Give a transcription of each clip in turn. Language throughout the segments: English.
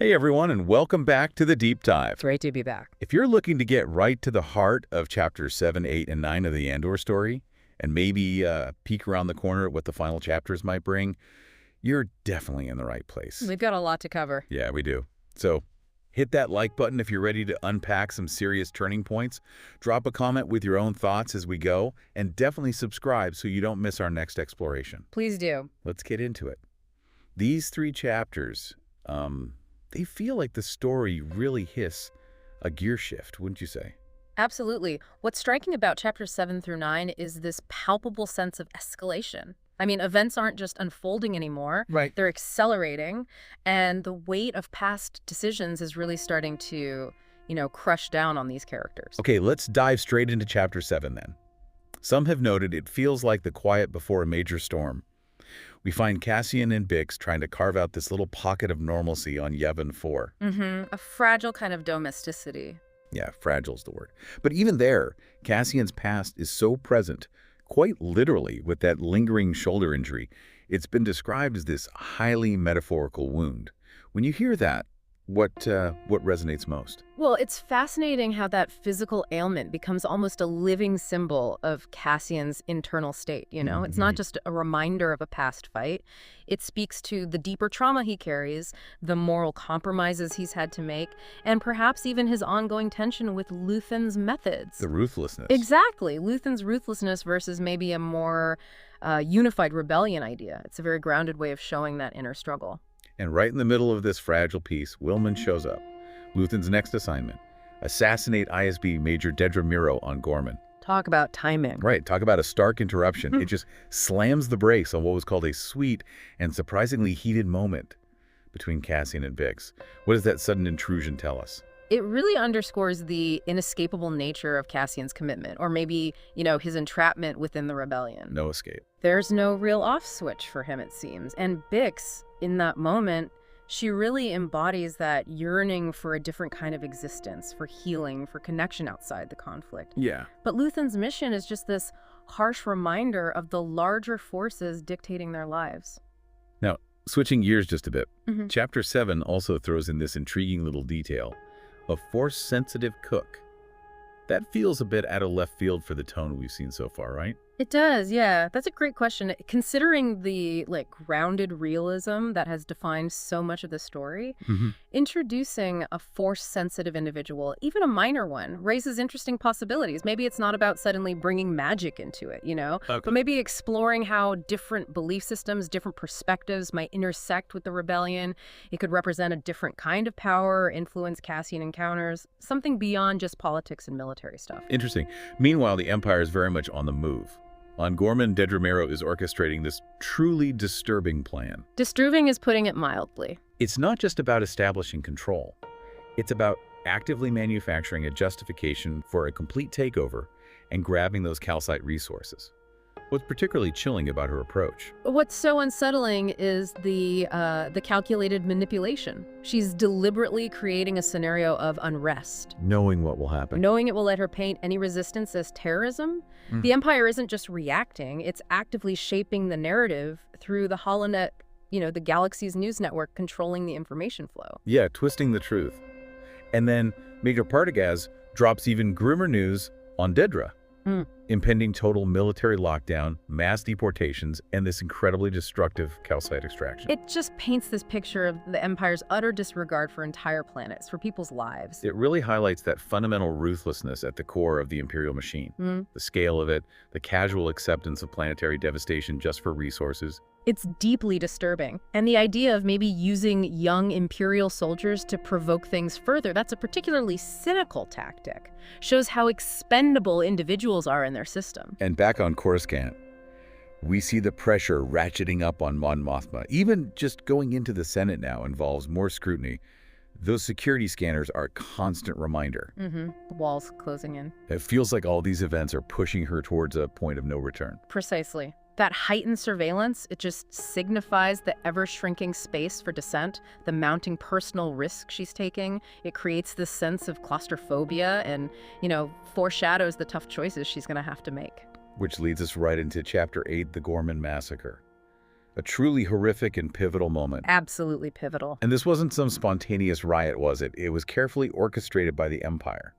Hey everyone, and welcome back to the Deep Dive. Great to be back. If you're looking to get right to the heart of chapters 7, 8, and 9 of the Andor story, and maybe peek around the corner at what the final chapters might bring, you're definitely in the right place. We've got a lot to cover. Yeah, we do. So hit that like button if you're ready to unpack some serious turning points. Drop a comment with your own thoughts as we go, and definitely subscribe so you don't miss our next exploration. Please do. Let's get into it. These 3 chapters, they feel like the story really hits a gear shift, wouldn't you say? Absolutely. What's striking about chapters 7 through 9 is this palpable sense of escalation. I mean, events aren't just unfolding anymore. Right. They're accelerating, and the weight of past decisions is really starting to, crush down on these characters. Okay, let's dive straight into chapter 7 then. Some have noted it feels like the quiet before a major storm. We find Cassian and Bix trying to carve out this little pocket of normalcy on Yavin 4. A fragile kind of domesticity. Yeah, fragile's the word. But even there, Cassian's past is so present, quite literally with that lingering shoulder injury. It's been described as this highly metaphorical wound. When you hear that, what resonates most? Well, it's fascinating how that physical ailment becomes almost a living symbol of Cassian's internal state, It's not just a reminder of a past fight. It speaks to the deeper trauma he carries, the moral compromises he's had to make, and perhaps even his ongoing tension with Luthen's methods. The ruthlessness. Exactly. Luthen's ruthlessness versus maybe a more unified rebellion idea. It's a very grounded way of showing that inner struggle. And right in the middle of this fragile piece, Willman shows up. Luthen's next assignment: assassinate ISB Major Dedra Meero on Ghorman. Talk about timing. Right, talk about a stark interruption. It just slams the brakes on what was called a sweet and surprisingly heated moment between Cassian and Bix. What does that sudden intrusion tell us? It really underscores the inescapable nature of Cassian's commitment, or maybe, his entrapment within the rebellion. No escape. There's no real off switch for him, it seems. And Bix, in that moment, she really embodies that yearning for a different kind of existence, for healing, for connection outside the conflict. Yeah. But Luthen's mission is just this harsh reminder of the larger forces dictating their lives. Now, switching gears just a bit, Chapter 7 also throws in this intriguing little detail: a Force-sensitive cook. That feels a bit out of left field for the tone we've seen so far, right? It does, yeah. That's a great question. Considering the grounded realism that has defined so much of the story, introducing a Force-sensitive individual, even a minor one, raises interesting possibilities. Maybe it's not about suddenly bringing magic into it, Okay. But maybe exploring how different belief systems, different perspectives might intersect with the rebellion. It could represent a different kind of power or influence Cassian encounters, something beyond just politics and military stuff. Interesting. Meanwhile, the Empire is very much on the move. On Ghorman, Dedra Meero is orchestrating this truly disturbing plan. Disturbing is putting it mildly. It's not just about establishing control. It's about actively manufacturing a justification for a complete takeover and grabbing those calcite resources. What's particularly chilling about her approach? What's so unsettling is the calculated manipulation. She's deliberately creating a scenario of unrest. Knowing what will happen. Knowing it will let her paint any resistance as terrorism. The Empire isn't just reacting, it's actively shaping the narrative through the holonet, the galaxy's news network controlling the information flow. Yeah, twisting the truth. And then Major Partagaz drops even grimmer news on Dedra. Impending total military lockdown, mass deportations, and this incredibly destructive calcite extraction. It just paints this picture of the Empire's utter disregard for entire planets, for people's lives. It really highlights that fundamental ruthlessness at the core of the Imperial machine. The scale of it, the casual acceptance of planetary devastation just for resources. It's deeply disturbing. And the idea of maybe using young Imperial soldiers to provoke things further, that's a particularly cynical tactic. Shows how expendable individuals are in their system. And back on Coruscant, we see the pressure ratcheting up on Mon Mothma. Even just going into the Senate now involves more scrutiny. Those security scanners are a constant reminder. The walls closing in. It feels like all these events are pushing her towards a point of no return. Precisely. That heightened surveillance, it just signifies the ever-shrinking space for dissent, the mounting personal risk she's taking. It creates this sense of claustrophobia and, foreshadows the tough choices she's going to have to make. Which leads us right into Chapter 8, the Ghorman Massacre. A truly horrific and pivotal moment. Absolutely pivotal. And this wasn't some spontaneous riot, was it? It was carefully orchestrated by the Empire.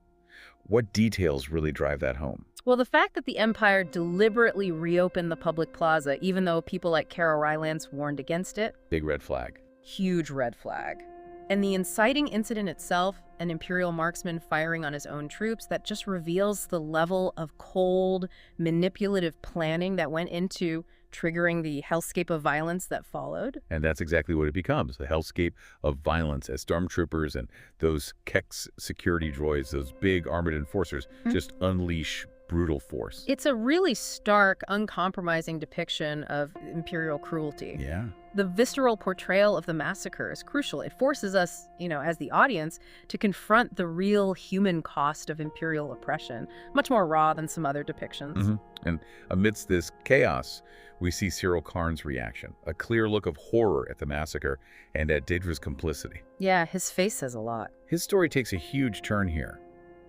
What details really drive that home? Well, the fact that the Empire deliberately reopened the public plaza, even though people like Cara Rylance warned against it, Big red flag. huge red flag. And the inciting incident itself, an Imperial marksman firing on his own troops, that just reveals the level of cold, manipulative planning that went into triggering the hellscape of violence that followed. And that's exactly what it becomes, the hellscape of violence as stormtroopers and those Kex security droids, those big armored enforcers, just unleash brutal force. It's a really stark, uncompromising depiction of Imperial cruelty. Yeah. The visceral portrayal of the massacre is crucial. It forces us, as the audience, to confront the real human cost of Imperial oppression, much more raw than some other depictions. And amidst this chaos, we see Cyril Karn's reaction, a clear look of horror at the massacre and at Daedra's complicity. Yeah, his face says a lot. His story takes a huge turn here,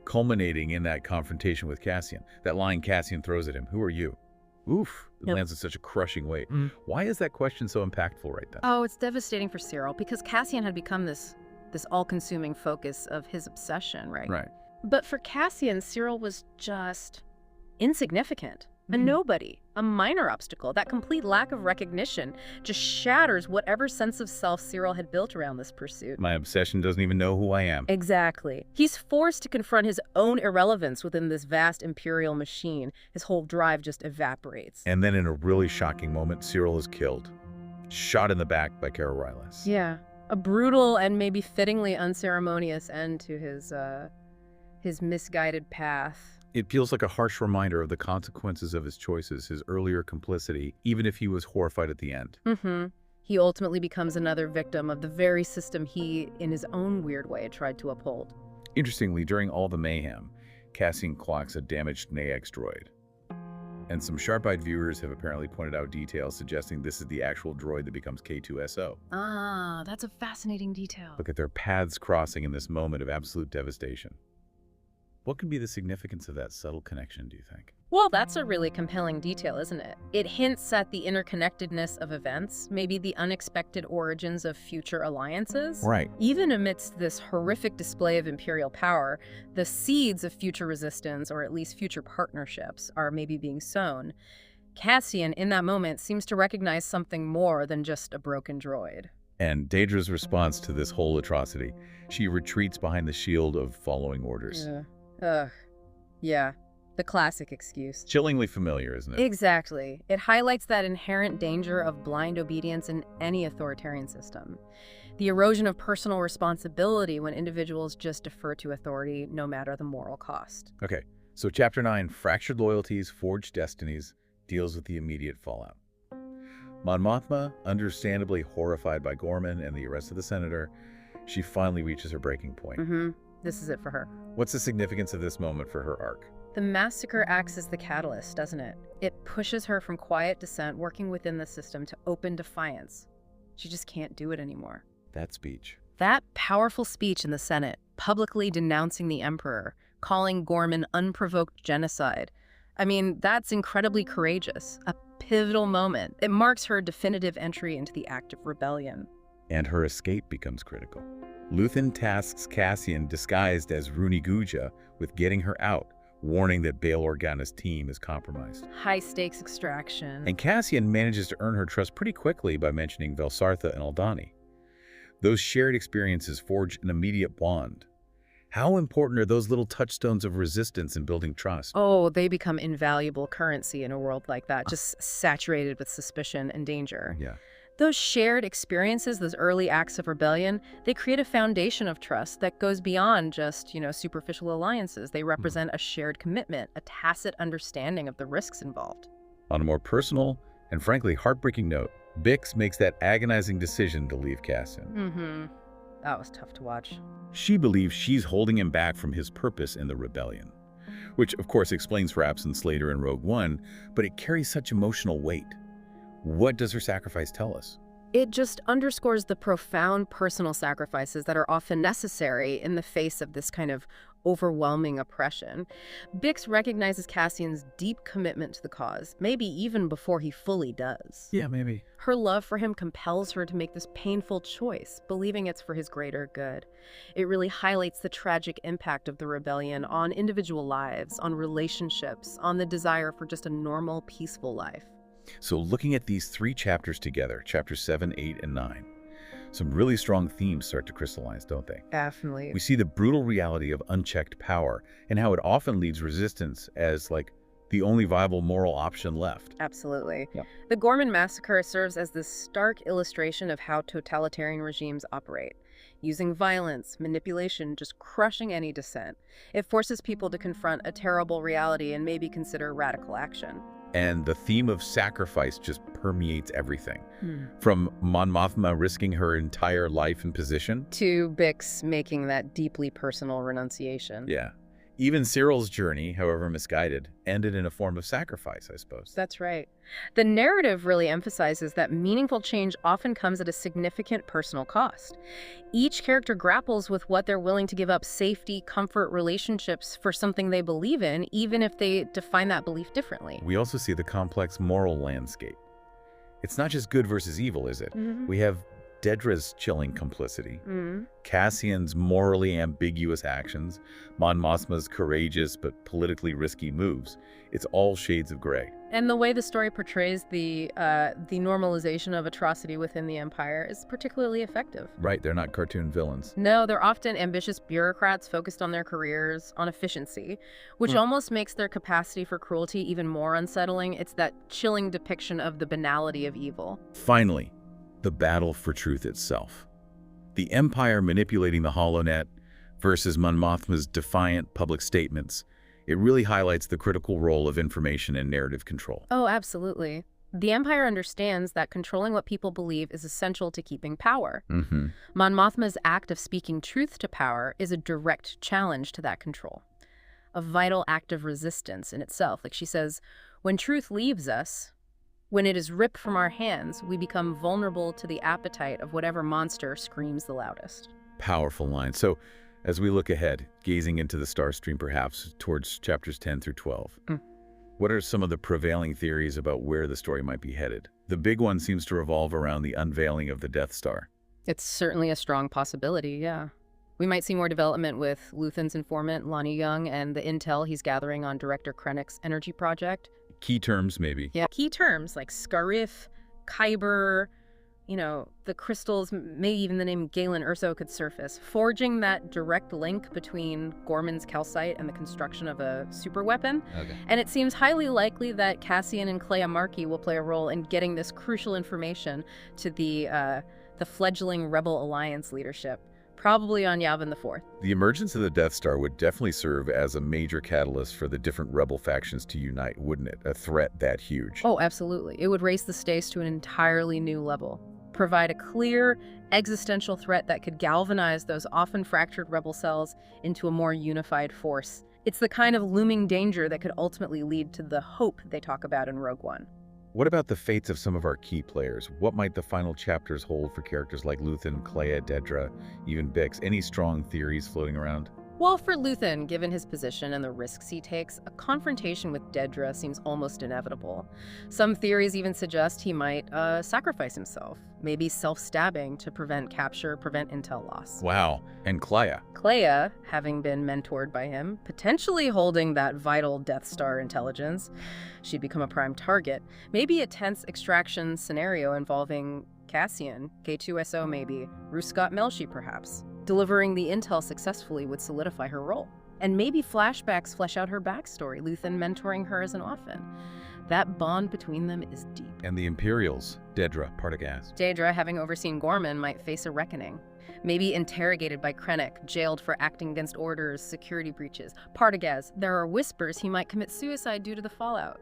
culminating in that confrontation with Cassian. That line Cassian throws at him, "Who are you?" Oof, it lands in such a crushing weight. Why is that question so impactful right then? Oh, it's devastating for Cyril because Cassian had become this all-consuming focus of his obsession, right? Right. But for Cassian, Cyril was just insignificant. A nobody, a minor obstacle. That complete lack of recognition just shatters whatever sense of self Cyril had built around this pursuit. My obsession doesn't even know who I am. Exactly. He's forced to confront his own irrelevance within this vast Imperial machine. His whole drive just evaporates. And then in a really shocking moment, Cyril is killed. Shot in the back by Cara Rylance. Yeah. A brutal and maybe fittingly unceremonious end to his misguided path. It feels like a harsh reminder of the consequences of his choices, his earlier complicity, even if he was horrified at the end. He ultimately becomes another victim of the very system he, in his own weird way, tried to uphold. Interestingly, during all the mayhem, Cassian clocks a damaged Naex droid. And some sharp-eyed viewers have apparently pointed out details suggesting this is the actual droid that becomes K2SO. Ah, that's a fascinating detail. Look at their paths crossing in this moment of absolute devastation. What could be the significance of that subtle connection, do you think? Well, that's a really compelling detail, isn't it? It hints at the interconnectedness of events, maybe the unexpected origins of future alliances. Right. Even amidst this horrific display of Imperial power, the seeds of future resistance, or at least future partnerships, are maybe being sown. Cassian, in that moment, seems to recognize something more than just a broken droid. And Daedra's response to this whole atrocity, she retreats behind the shield of following orders. Yeah, the classic excuse. Chillingly familiar, isn't it? Exactly. It highlights that inherent danger of blind obedience in any authoritarian system. The erosion of personal responsibility when individuals just defer to authority no matter the moral cost. Okay, so Chapter 9, Fractured Loyalties, Forged Destinies, deals with the immediate fallout. Mon Mothma, understandably horrified by Ghorman and the arrest of the Senator, she finally reaches her breaking point. This is it for her. What's the significance of this moment for her arc? The massacre acts as the catalyst, doesn't it? It pushes her from quiet dissent, working within the system, to open defiance. She just can't do it anymore. That speech. That powerful speech in the Senate, publicly denouncing the Emperor, calling Ghorman unprovoked genocide. I mean, that's incredibly courageous. A pivotal moment. It marks her definitive entry into the act of rebellion. And her escape becomes critical. Luthen tasks Cassian, disguised as Rooney Guja, with getting her out, warning that Bail Organa's team is compromised. High-stakes extraction. And Cassian manages to earn her trust pretty quickly by mentioning Velsartha and Aldani. Those shared experiences forge an immediate bond. How important are those little touchstones of resistance in building trust? Oh, they become invaluable currency in a world like that, just saturated with suspicion and danger. Yeah. Those shared experiences, those early acts of rebellion, they create a foundation of trust that goes beyond just, superficial alliances. They represent a shared commitment, a tacit understanding of the risks involved. On a more personal and frankly heartbreaking note, Bix makes that agonizing decision to leave Cassian. That was tough to watch. She believes she's holding him back from his purpose in the rebellion, which of course explains her absence later in Rogue One, but it carries such emotional weight. What does her sacrifice tell us? It just underscores the profound personal sacrifices that are often necessary in the face of this kind of overwhelming oppression. Bix recognizes Cassian's deep commitment to the cause, maybe even before he fully does. Yeah, maybe. Her love for him compels her to make this painful choice, believing it's for his greater good. It really highlights the tragic impact of the rebellion on individual lives, on relationships, on the desire for just a normal, peaceful life. So looking at these 3 chapters together, chapters 7, 8, and 9, some really strong themes start to crystallize, don't they? Definitely. We see the brutal reality of unchecked power and how it often leads resistance as, like, the only viable moral option left. Absolutely. Yep. The Ghorman massacre serves as this stark illustration of how totalitarian regimes operate. Using violence, manipulation, just crushing any dissent. It forces people to confront a terrible reality and maybe consider radical action. And the theme of sacrifice just permeates everything. From Mon Mothma risking her entire life and position. To Bix making that deeply personal renunciation. Yeah. Even Cyril's journey, however misguided, ended in a form of sacrifice, I suppose. That's right. The narrative really emphasizes that meaningful change often comes at a significant personal cost. Each character grapples with what they're willing to give up: safety, comfort, relationships for something they believe in, even if they define that belief differently. We also see the complex moral landscape. It's not just good versus evil, is it? We have Dedra's chilling complicity, Cassian's morally ambiguous actions, Mon Mothma's courageous but politically risky moves. It's all shades of gray. And the way the story portrays the normalization of atrocity within the Empire is particularly effective. Right, they're not cartoon villains. No, they're often ambitious bureaucrats focused on their careers, on efficiency, which almost makes their capacity for cruelty even more unsettling. It's that chilling depiction of the banality of evil. Finally, the battle for truth itself. The Empire manipulating the HoloNet versus Mon Mothma's defiant public statements. It really highlights the critical role of information and narrative control. Oh, absolutely. The Empire understands that controlling what people believe is essential to keeping power. Mon Mothma's act of speaking truth to power is a direct challenge to that control. A vital act of resistance in itself. Like she says, when truth leaves us, when it is ripped from our hands, we become vulnerable to the appetite of whatever monster screams the loudest. Powerful line. So, as we look ahead, gazing into the star stream perhaps towards chapters 10 through 12, what are some of the prevailing theories about where the story might be headed? The big one seems to revolve around the unveiling of the Death Star. It's certainly a strong possibility, yeah. We might see more development with Luthen's informant, Lonnie Young, and the intel he's gathering on Director Krennic's energy project. Key terms, maybe. Yeah, key terms like Scarif, Kyber, you know, the crystals, maybe even the name Galen Erso could surface, forging that direct link between Ghorman's calcite and the construction of a superweapon. And it seems highly likely that Cassian and Clea Markey will play a role in getting this crucial information to the fledgling Rebel Alliance leadership, probably on Yavin the Fourth. The emergence of the Death Star would definitely serve as a major catalyst for the different rebel factions to unite, wouldn't it? A threat that huge. Oh, absolutely. It would raise the stakes to an entirely new level. Provide a clear, existential threat that could galvanize those often fractured rebel cells into a more unified force. It's the kind of looming danger that could ultimately lead to the hope they talk about in Rogue One. What about the fates of some of our key players? What might the final chapters hold for characters like Luthen, Clea, Dedra, even Bix? Any strong theories floating around? Well, for Luthen, given his position and the risks he takes, a confrontation with Dedra seems almost inevitable. Some theories even suggest he might sacrifice himself, maybe self-stabbing to prevent capture, prevent intel loss. Wow. And Clea? Clea, having been mentored by him, potentially holding that vital Death Star intelligence, she'd become a prime target. Maybe a tense extraction scenario involving Cassian, K2SO maybe, Ruscott Melshi perhaps. Delivering the intel successfully would solidify her role. And maybe flashbacks flesh out her backstory, Luthen mentoring her as an orphan. That bond between them is deep. And the Imperials, Dedra, Partagaz. Dedra, having overseen Ghorman, might face a reckoning. Maybe interrogated by Krennic, jailed for acting against orders, security breaches. Partagaz, there are whispers he might commit suicide due to the fallout.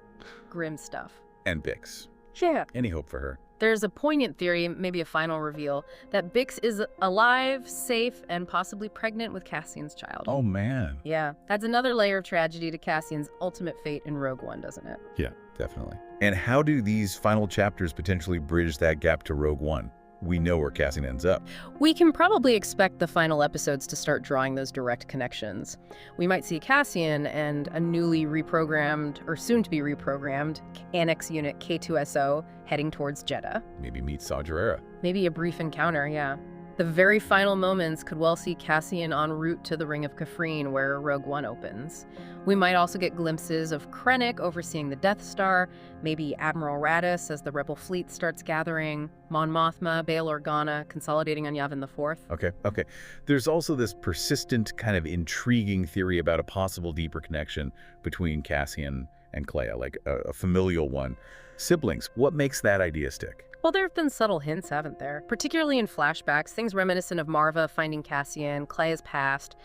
Grim stuff. And Bix. Yeah. Any hope for her? There's a poignant theory, maybe a final reveal, that Bix is alive, safe, and possibly pregnant with Cassian's child. Oh, man. Yeah, adds another layer of tragedy to Cassian's ultimate fate in Rogue One, doesn't it? Yeah, definitely. And how do these final chapters potentially bridge that gap to Rogue One? we know where Cassian ends up. We can probably expect the final episodes to start drawing those direct connections. We might see Cassian and a newly reprogrammed, or soon-to-be reprogrammed, Annex Unit K2SO heading towards Jeddah. Maybe meet Saw Gerrera. Maybe a brief encounter, yeah. The very final moments could well see Cassian en route to the Ring of Kafrene, where Rogue One opens. We might also get glimpses of Krennic overseeing the Death Star, maybe Admiral Raddus as the Rebel fleet starts gathering, Mon Mothma, Bail Organa consolidating on Yavin 4. Okay. There's also this persistent, kind of intriguing theory about a possible deeper connection between Cassian and Kleya, like a familial one. Siblings, what makes that idea stick? Well, there have been subtle hints, haven't there? Particularly in flashbacks, things reminiscent of Marva finding Cassian, Kleya's past,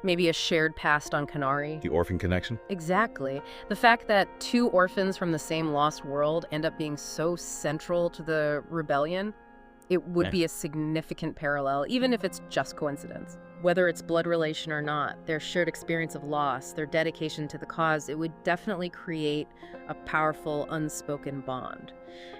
maybe a shared past on Kenari. The orphan connection? Exactly. The fact that two orphans from the same lost world end up being so central to the rebellion, it would be a significant parallel, even if it's just coincidence. Whether it's blood relation or not, their shared experience of loss, their dedication to the cause, it would definitely create a powerful, unspoken bond.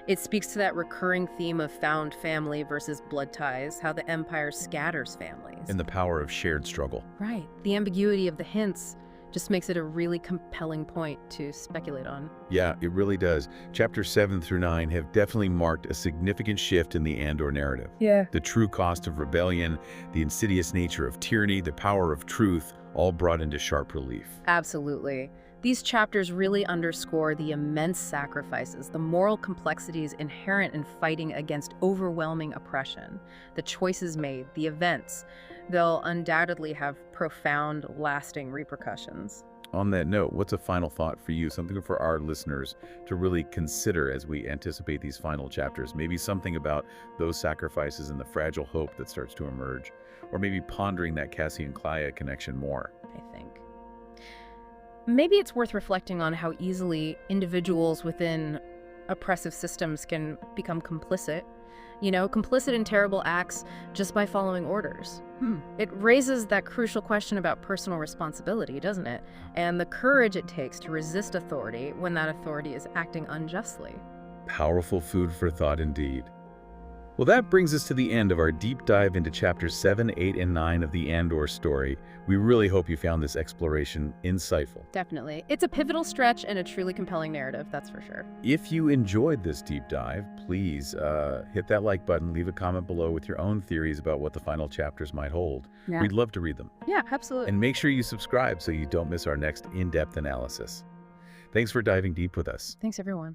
It speaks to that recurring theme of found family versus blood ties, how the Empire scatters families. And the power of shared struggle. Right. The ambiguity of the hints just makes it a really compelling point to speculate on. Yeah, it really does. Chapters 7 through 9 have definitely marked a significant shift in the Andor narrative. Yeah. The true cost of rebellion, the insidious nature of tyranny, the power of truth, all brought into sharp relief. Absolutely. These chapters really underscore the immense sacrifices, the moral complexities inherent in fighting against overwhelming oppression, the choices made, the events. They'll undoubtedly have profound, lasting repercussions. On that note, what's a final thought for you, something for our listeners to really consider as we anticipate these final chapters? Maybe something about those sacrifices and the fragile hope that starts to emerge, or maybe pondering that Cassian-Kleya connection more. I think. Maybe it's worth reflecting on how easily individuals within oppressive systems can become complicit. Complicit in terrible acts just by following orders. It raises that crucial question about personal responsibility, doesn't it? And the courage it takes to resist authority when that authority is acting unjustly. Powerful food for thought indeed. Well, that brings us to the end of our deep dive into chapters 7, 8, and 9 of the Andor story. We really hope you found this exploration insightful. Definitely. It's a pivotal stretch and a truly compelling narrative, that's for sure. If you enjoyed this deep dive, please hit that like button, leave a comment below with your own theories about what the final chapters might hold. Yeah. We'd love to read them. Yeah, absolutely. And make sure you subscribe so you don't miss our next in-depth analysis. Thanks for diving deep with us. Thanks, everyone.